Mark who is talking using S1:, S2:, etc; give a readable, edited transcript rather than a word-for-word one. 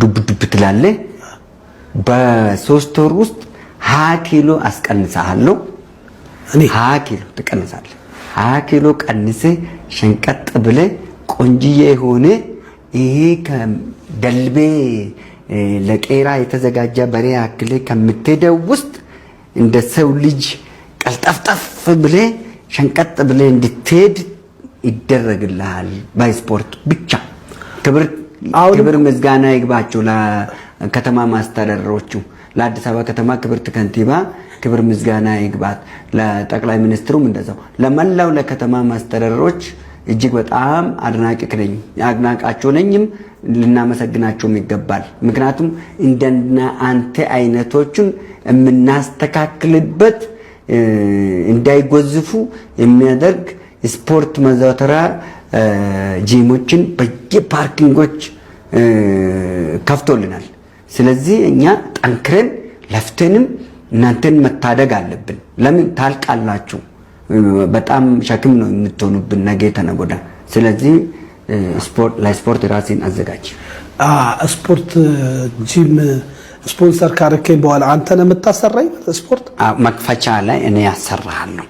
S1: ዱብ ዱብ ትላለህ በ3 ወር ውስጥ 20 ኪሎ አስቀንሳለሁ እኔ 20 ኪሎ ተቀንሳለህ 20 ኪሎ ቀንሰ ሸንቀጥ ብለ ቆንጂዬ ሆነ ይሄ ከደልቤ ለቄራ የተዘጋጀ በሬ አክለ ከምትደው ውስጥ እንደ ሰው ልጅ ቀልጠፍጠፍ ብለ ሸንቀጥ ብለ እንድትሄድ ይደረግልሃል በስፖርት ብቻ ክብር ምስጋና ይግባቸው ለከተማ ማስተዳደሮቹ ለአዲስ አበባ ከተማ ክብርት ከንቲባ ክብር ምስጋና ይግባት ለጠቅላይ ሚኒስትሩም እንደዛው ለመላው ለከተማ ማስተዳደሮች እጅግ በጣም አድናቂያቸው ነኝም ልናመሰግናቸውም ይገባል ምክንያቱም እንደና አንተ አይነቶችን የምናስተካክልበት እንዳይጎዝፉ የሚያደርግ ስፖርት መዘውተሪያ ጂሞችን በየፓርኪንጎች ከፍቶልናል ስለዚህ እኛ ጠንክረን ለፍተንም እናንተን መታደግ አለብን ለምን ታልቃላችሁ በጣም ሸክም ነው የምትሆኑብን ነገ ተነጎዳ ስለዚህ ለስፖርት ራስን አዘጋጅ
S2: ስፖርት ጂም ስፖንሰር ካረከኝ በኋላ አንተ ነው የምታሰራኝ ስፖርት
S1: መክፈቻ ላይ እኔ ያሰራሃለሁ